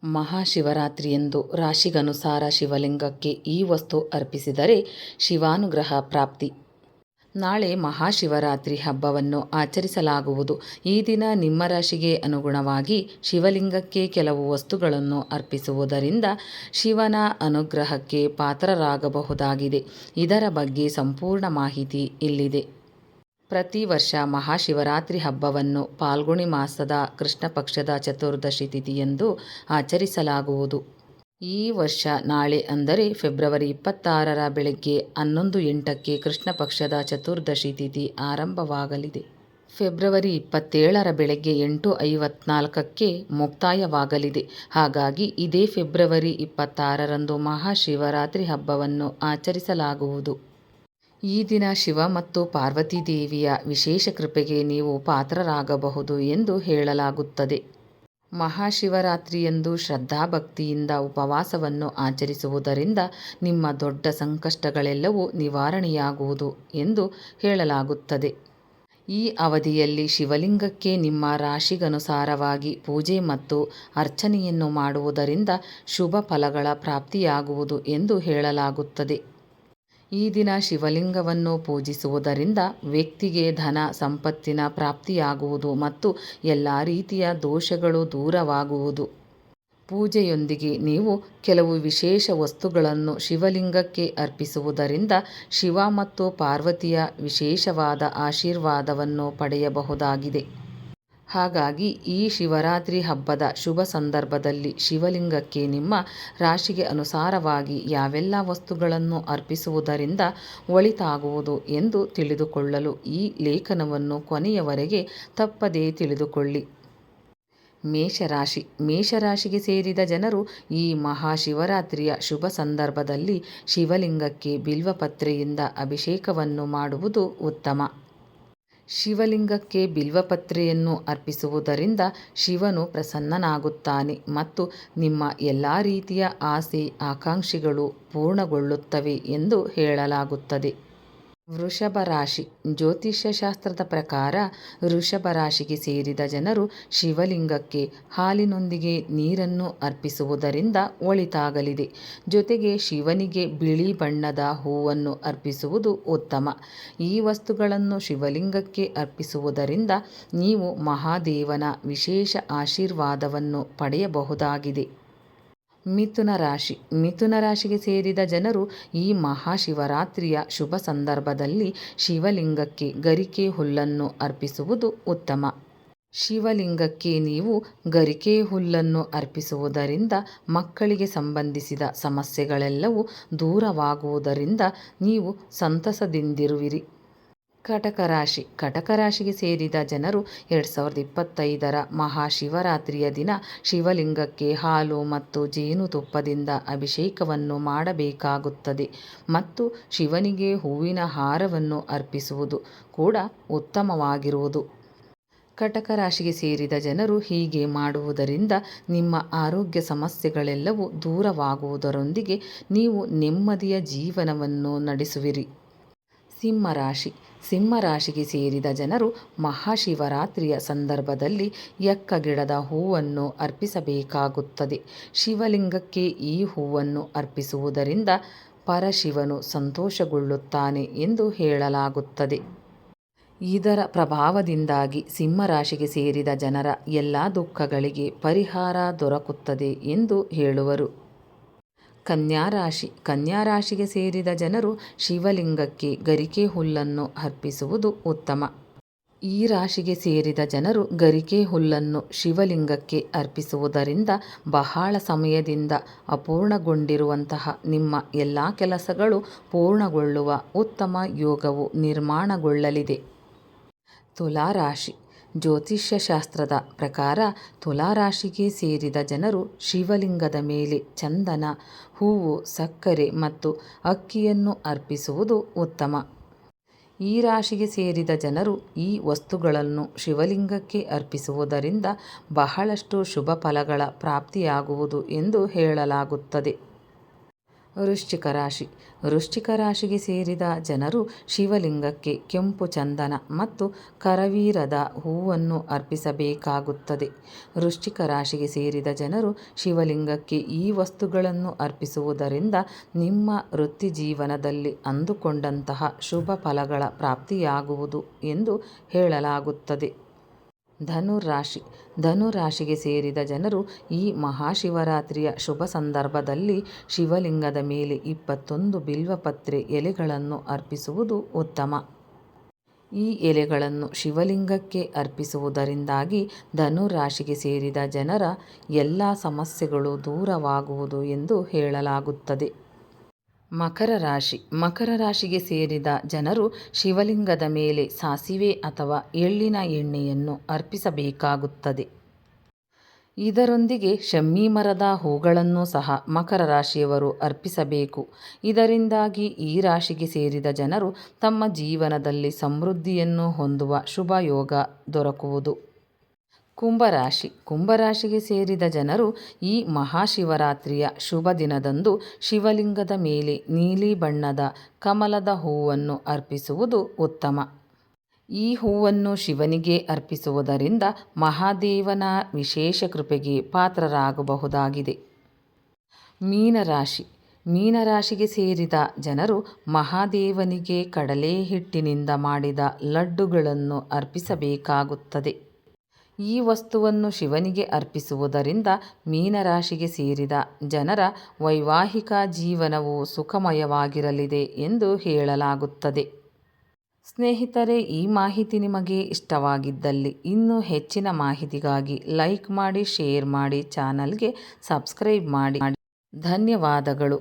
ಮಹಾಶಿವರಾತ್ರಿಯಂದು ರಾಶಿಗನುಸಾರ ಶಿವಲಿಂಗಕ್ಕೆ ಈ ವಸ್ತು ಅರ್ಪಿಸಿದರೆ ಶಿವಾನುಗ್ರಹ ಪ್ರಾಪ್ತಿ. ನಾಳೆ ಮಹಾಶಿವರಾತ್ರಿ ಹಬ್ಬವನ್ನು ಆಚರಿಸಲಾಗುವುದು. ಈ ದಿನ ನಿಮ್ಮ ರಾಶಿಗೆ ಅನುಗುಣವಾಗಿ ಶಿವಲಿಂಗಕ್ಕೆ ಕೆಲವು ವಸ್ತುಗಳನ್ನು ಅರ್ಪಿಸುವುದರಿಂದ ಶಿವನ ಅನುಗ್ರಹಕ್ಕೆ ಪಾತ್ರರಾಗಬಹುದಾಗಿದೆ. ಇದರ ಬಗ್ಗೆ ಸಂಪೂರ್ಣ ಮಾಹಿತಿ ಇಲ್ಲಿದೆ. ಪ್ರತಿ ವರ್ಷ ಮಹಾಶಿವರಾತ್ರಿ ಹಬ್ಬವನ್ನು ಫಾಲ್ಗುಣಿ ಮಾಸದ ಕೃಷ್ಣ ಪಕ್ಷದ ಚತುರ್ದಶಿ ತಿಥಿಯಂದು ಆಚರಿಸಲಾಗುವುದು. ಈ ವರ್ಷ ನಾಳೆ ಅಂದರೆ ಫೆಬ್ರವರಿ 26ರ ಬೆಳಗ್ಗೆ 11:08ಕ್ಕೆ ಕೃಷ್ಣ ಪಕ್ಷದ ಚತುರ್ದಶಿ ತಿಥಿ ಆರಂಭವಾಗಲಿದೆ. ಫೆಬ್ರವರಿ 27ರ ಬೆಳಗ್ಗೆ 8:54ಕ್ಕೆ ಮುಕ್ತಾಯವಾಗಲಿದೆ. ಹಾಗಾಗಿ ಇದೇ ಫೆಬ್ರವರಿ 26ರಂದು ಮಹಾಶಿವರಾತ್ರಿ ಹಬ್ಬವನ್ನು ಆಚರಿಸಲಾಗುವುದು. ಈ ದಿನ ಶಿವ ಮತ್ತು ಪಾರ್ವತಿ ದೇವಿಯ ವಿಶೇಷ ಕೃಪೆಗೆ ನೀವು ಪಾತ್ರರಾಗಬಹುದು ಎಂದು ಹೇಳಲಾಗುತ್ತದೆ. ಮಹಾಶಿವರಾತ್ರಿಯಂದು ಶ್ರದ್ಧಾಭಕ್ತಿಯಿಂದ ಉಪವಾಸವನ್ನು ಆಚರಿಸುವುದರಿಂದ ನಿಮ್ಮ ದೊಡ್ಡ ಸಂಕಷ್ಟಗಳೆಲ್ಲವೂ ನಿವಾರಣೆಯಾಗುವುದು ಎಂದು ಹೇಳಲಾಗುತ್ತದೆ. ಈ ಅವಧಿಯಲ್ಲಿ ಶಿವಲಿಂಗಕ್ಕೆ ನಿಮ್ಮ ರಾಶಿಗನುಸಾರವಾಗಿ ಪೂಜೆ ಮತ್ತು ಅರ್ಚನೆಯನ್ನು ಮಾಡುವುದರಿಂದ ಶುಭ ಫಲಗಳ ಪ್ರಾಪ್ತಿಯಾಗುವುದು ಎಂದು ಹೇಳಲಾಗುತ್ತದೆ. ಈ ದಿನ ಶಿವಲಿಂಗವನ್ನು ಪೂಜಿಸುವುದರಿಂದ ವ್ಯಕ್ತಿಗೆ ಧನ ಸಂಪತ್ತಿನ ಪ್ರಾಪ್ತಿಯಾಗುವುದು ಮತ್ತು ಎಲ್ಲ ರೀತಿಯ ದೋಷಗಳು ದೂರವಾಗುವುದು. ಪೂಜೆಯೊಂದಿಗೆ ನೀವು ಕೆಲವು ವಿಶೇಷ ವಸ್ತುಗಳನ್ನು ಶಿವಲಿಂಗಕ್ಕೆ ಅರ್ಪಿಸುವುದರಿಂದ ಶಿವ ಮತ್ತು ಪಾರ್ವತಿಯ ವಿಶೇಷವಾದ ಆಶೀರ್ವಾದವನ್ನು ಪಡೆಯಬಹುದಾಗಿದೆ. ಹಾಗಾಗಿ ಈ ಶಿವರಾತ್ರಿ ಹಬ್ಬದ ಶುಭ ಸಂದರ್ಭದಲ್ಲಿ ಶಿವಲಿಂಗಕ್ಕೆ ನಿಮ್ಮ ರಾಶಿಗೆ ಅನುಸಾರವಾಗಿ ಯಾವೆಲ್ಲ ವಸ್ತುಗಳನ್ನು ಅರ್ಪಿಸುವುದರಿಂದ ಒಳಿತಾಗುವುದು ಎಂದು ತಿಳಿದುಕೊಳ್ಳಲು ಈ ಲೇಖನವನ್ನು ಕೊನೆಯವರೆಗೆ ತಪ್ಪದೇ ತಿಳಿದುಕೊಳ್ಳಿ. ಮೇಷರಾಶಿ. ಮೇಷರಾಶಿಗೆ ಸೇರಿದ ಜನರು ಈ ಮಹಾಶಿವರಾತ್ರಿಯ ಶುಭ ಸಂದರ್ಭದಲ್ಲಿ ಶಿವಲಿಂಗಕ್ಕೆ ಬಿಲ್ವಪತ್ರೆಯಿಂದ ಅಭಿಷೇಕವನ್ನು ಮಾಡುವುದು ಉತ್ತಮ. ಶಿವಲಿಂಗಕ್ಕೆ ಬಿಲ್ವಪತ್ರೆಯನ್ನು ಅರ್ಪಿಸುವುದರಿಂದ ಶಿವನು ಪ್ರಸನ್ನನಾಗುತ್ತಾನೆ ಮತ್ತು ನಿಮ್ಮ ಎಲ್ಲ ರೀತಿಯ ಆಸೆ ಆಕಾಂಕ್ಷೆಗಳು ಪೂರ್ಣಗೊಳ್ಳುತ್ತವೆ ಎಂದು ಹೇಳಲಾಗುತ್ತದೆ. ವೃಷಭ ರಾಶಿ. ಜ್ಯೋತಿಷ್ಯ ಶಾಸ್ತ್ರದ ಪ್ರಕಾರ ವೃಷಭ ರಾಶಿಗೆ ಸೇರಿದ ಜನರು ಶಿವಲಿಂಗಕ್ಕೆ ಹಾಲಿನೊಂದಿಗೆ ನೀರನ್ನು ಅರ್ಪಿಸುವುದರಿಂದ ಒಳಿತಾಗಲಿದೆ. ಜೊತೆಗೆ ಶಿವನಿಗೆ ಬಿಳಿ ಬಣ್ಣದ ಹೂವನ್ನು ಅರ್ಪಿಸುವುದು ಉತ್ತಮ. ಈ ವಸ್ತುಗಳನ್ನು ಶಿವಲಿಂಗಕ್ಕೆ ಅರ್ಪಿಸುವುದರಿಂದ ನೀವು ಮಹಾದೇವನ ವಿಶೇಷ ಆಶೀರ್ವಾದವನ್ನು ಪಡೆಯಬಹುದಾಗಿದೆ. ಮಿಥುನ ರಾಶಿ. ಮಿಥುನ ರಾಶಿಗೆ ಸೇರಿದ ಜನರು ಈ ಮಹಾಶಿವರಾತ್ರಿಯ ಶುಭ ಸಂದರ್ಭದಲ್ಲಿ ಶಿವಲಿಂಗಕ್ಕೆ ಗರಿಕೆ ಹುಲ್ಲನ್ನು ಅರ್ಪಿಸುವುದು ಉತ್ತಮ. ಶಿವಲಿಂಗಕ್ಕೆ ನೀವು ಗರಿಕೆ ಹುಲ್ಲನ್ನು ಅರ್ಪಿಸುವುದರಿಂದ ಮಕ್ಕಳಿಗೆ ಸಂಬಂಧಿಸಿದ ಸಮಸ್ಯೆಗಳೆಲ್ಲವೂ ದೂರವಾಗುವುದರಿಂದ ನೀವು ಸಂತಸದಿಂದಿರುವಿರಿ. ಕಟಕ ರಾಶಿ. ಕಟಕ ರಾಶಿಗೆ ಸೇರಿದ ಜನರು 2025ರ ಮಹಾಶಿವರಾತ್ರಿಯ ದಿನ ಶಿವಲಿಂಗಕ್ಕೆ ಹಾಲು ಮತ್ತು ಜೇನುತುಪ್ಪದಿಂದ ಅಭಿಷೇಕವನ್ನು ಮಾಡಬೇಕಾಗುತ್ತದೆ ಮತ್ತು ಶಿವನಿಗೆ ಹೂವಿನ ಹಾರವನ್ನು ಅರ್ಪಿಸುವುದು ಕೂಡ ಉತ್ತಮವಾಗಿರುವುದು. ಕಟಕ ರಾಶಿಗೆ ಸೇರಿದ ಜನರು ಹೀಗೆ ಮಾಡುವುದರಿಂದ ನಿಮ್ಮ ಆರೋಗ್ಯ ಸಮಸ್ಯೆಗಳೆಲ್ಲವೂ ದೂರವಾಗುವುದರೊಂದಿಗೆ ನೀವು ನೆಮ್ಮದಿಯ ಜೀವನವನ್ನು ನಡೆಸುವಿರಿ. ಸಿಂಹರಾಶಿ. ಸಿಂಹರಾಶಿಗೆ ಸೇರಿದ ಜನರು ಮಹಾಶಿವರಾತ್ರಿಯ ಸಂದರ್ಭದಲ್ಲಿ ಎಕ್ಕ ಗಿಡದ ಹೂವನ್ನು ಅರ್ಪಿಸಬೇಕಾಗುತ್ತದೆ. ಶಿವಲಿಂಗಕ್ಕೆ ಈ ಹೂವನ್ನು ಅರ್ಪಿಸುವುದರಿಂದ ಪರಶಿವನು ಸಂತೋಷಗೊಳ್ಳುತ್ತಾನೆ ಎಂದು ಹೇಳಲಾಗುತ್ತದೆ. ಇದರ ಪ್ರಭಾವದಿಂದಾಗಿ ಸಿಂಹರಾಶಿಗೆ ಸೇರಿದ ಜನರ ಎಲ್ಲ ದುಃಖಗಳಿಗೆ ಪರಿಹಾರ ದೊರಕುತ್ತದೆ ಎಂದು ಹೇಳುವರು. ಕನ್ಯಾ ರಾಶಿ. ಕನ್ಯಾ ರಾಶಿಗೆ ಸೇರಿದ ಜನರು ಶಿವಲಿಂಗಕ್ಕೆ ಗರಿಕೆ ಹುಲ್ಲನ್ನು ಅರ್ಪಿಸುವುದು ಉತ್ತಮ. ಈ ರಾಶಿಗೆ ಸೇರಿದ ಜನರು ಗರಿಕೆ ಹುಲ್ಲನ್ನು ಶಿವಲಿಂಗಕ್ಕೆ ಅರ್ಪಿಸುವುದರಿಂದ ಬಹಳ ಸಮಯದಿಂದ ಅಪೂರ್ಣಗೊಂಡಿರುವಂತಹ ನಿಮ್ಮ ಎಲ್ಲ ಕೆಲಸಗಳು ಪೂರ್ಣಗೊಳ್ಳುವ ಉತ್ತಮ ಯೋಗವು ನಿರ್ಮಾಣಗೊಳ್ಳಲಿದೆ. ತುಲಾ ರಾಶಿ. ಜ್ಯೋತಿಷ್ಯ ಶಾಸ್ತ್ರದ ಪ್ರಕಾರ ತುಲಾ ರಾಶಿಗೆ ಸೇರಿದ ಜನರು ಶಿವಲಿಂಗದ ಮೇಲೆ ಚಂದನ, ಹೂವು, ಸಕ್ಕರೆ ಮತ್ತು ಅಕ್ಕಿಯನ್ನು ಅರ್ಪಿಸುವುದು ಉತ್ತಮ. ಈ ರಾಶಿಗೆ ಸೇರಿದ ಜನರು ಈ ವಸ್ತುಗಳನ್ನು ಶಿವಲಿಂಗಕ್ಕೆ ಅರ್ಪಿಸುವುದರಿಂದ ಬಹಳಷ್ಟು ಶುಭ ಫಲಗಳ ಪ್ರಾಪ್ತಿಯಾಗುವುದು ಎಂದು ಹೇಳಲಾಗುತ್ತದೆ. ವೃಶ್ಚಿಕ ರಾಶಿ. ವೃಶ್ಚಿಕ ರಾಶಿಗೆ ಸೇರಿದ ಜನರು ಶಿವಲಿಂಗಕ್ಕೆ ಕೆಂಪು ಚಂದನ ಮತ್ತು ಕರವೀರದ ಹೂವನ್ನು ಅರ್ಪಿಸಬೇಕಾಗುತ್ತದೆ. ವೃಶ್ಚಿಕ ರಾಶಿಗೆ ಸೇರಿದ ಜನರು ಶಿವಲಿಂಗಕ್ಕೆ ಈ ವಸ್ತುಗಳನ್ನು ಅರ್ಪಿಸುವುದರಿಂದ ನಿಮ್ಮ ವೃತ್ತಿ ಜೀವನದಲ್ಲಿ ಅಂದುಕೊಂಡಂತಹ ಶುಭ ಫಲಗಳ ಪ್ರಾಪ್ತಿಯಾಗುವುದು ಎಂದು ಹೇಳಲಾಗುತ್ತದೆ. ಧನುರಾಶಿ. ಧನುರಾಶಿಗೆ ಸೇರಿದ ಜನರು ಈ ಮಹಾಶಿವರಾತ್ರಿಯ ಶುಭ ಸಂದರ್ಭದಲ್ಲಿ ಶಿವಲಿಂಗದ ಮೇಲೆ 21 ಬಿಲ್ವಪತ್ರೆ ಎಲೆಗಳನ್ನು ಅರ್ಪಿಸುವುದು ಉತ್ತಮ. ಈ ಎಲೆಗಳನ್ನು ಶಿವಲಿಂಗಕ್ಕೆ ಅರ್ಪಿಸುವುದರಿಂದಾಗಿ ಧನುರಾಶಿಗೆ ಸೇರಿದ ಜನರ ಎಲ್ಲ ಸಮಸ್ಯೆಗಳು ದೂರವಾಗುವುದು ಎಂದು ಹೇಳಲಾಗುತ್ತದೆ. ಮಕರ ರಾಶಿ. ಮಕರ ರಾಶಿಗೆ ಸೇರಿದ ಜನರು ಶಿವಲಿಂಗದ ಮೇಲೆ ಸಾಸಿವೆ ಅಥವಾ ಎಳ್ಳಿನ ಎಣ್ಣೆಯನ್ನು ಅರ್ಪಿಸಬೇಕಾಗುತ್ತದೆ. ಇದರೊಂದಿಗೆ ಶಮ್ಮಿ ಮರದ ಹೂಗಳನ್ನು ಸಹ ಮಕರ ರಾಶಿಯವರು ಅರ್ಪಿಸಬೇಕು. ಇದರಿಂದಾಗಿ ಈ ರಾಶಿಗೆ ಸೇರಿದ ಜನರು ತಮ್ಮ ಜೀವನದಲ್ಲಿ ಸಮೃದ್ಧಿಯನ್ನು ಹೊಂದುವ ಶುಭ ಯೋಗ ದೊರಕುವುದು. ಕುಂಭರಾಶಿ. ಕುಂಭರಾಶಿಗೆ ಸೇರಿದ ಜನರು ಈ ಮಹಾಶಿವರಾತ್ರಿಯ ಶುಭ ದಿನದಂದು ಶಿವಲಿಂಗದ ಮೇಲೆ ನೀಲಿ ಬಣ್ಣದ ಕಮಲದ ಹೂವನ್ನು ಅರ್ಪಿಸುವುದು ಉತ್ತಮ. ಈ ಹೂವನ್ನು ಶಿವನಿಗೆ ಅರ್ಪಿಸುವುದರಿಂದ ಮಹಾದೇವನ ವಿಶೇಷ ಕೃಪೆಗೆ ಪಾತ್ರರಾಗಬಹುದಾಗಿದೆ. ಮೀನರಾಶಿ. ಮೀನರಾಶಿಗೆ ಸೇರಿದ ಜನರು ಮಹಾದೇವನಿಗೆ ಕಡಲೆ ಹಿಟ್ಟಿನಿಂದ ಮಾಡಿದ ಲಡ್ಡುಗಳನ್ನು ಅರ್ಪಿಸಬೇಕಾಗುತ್ತದೆ. ಈ ವಸ್ತುವನ್ನು ಶಿವನಿಗೆ ಅರ್ಪಿಸುವುದರಿಂದ ಮೀನರಾಶಿಗೆ ಸೇರಿದ ಜನರ ವೈವಾಹಿಕ ಜೀವನವು ಸುಖಮಯವಾಗಿರಲಿದೆ ಎಂದು ಹೇಳಲಾಗುತ್ತದೆ. ಸ್ನೇಹಿತರೆ, ಈ ಮಾಹಿತಿ ನಿಮಗೆ ಇಷ್ಟವಾಗಿದ್ದಲ್ಲಿ ಇನ್ನೂ ಹೆಚ್ಚಿನ ಮಾಹಿತಿಗಾಗಿ ಲೈಕ್ ಮಾಡಿ, ಶೇರ್ ಮಾಡಿ, ಚಾನಲ್ಗೆ ಸಬ್ಸ್ಕ್ರೈಬ್ ಮಾಡಿ. ಧನ್ಯವಾದಗಳು.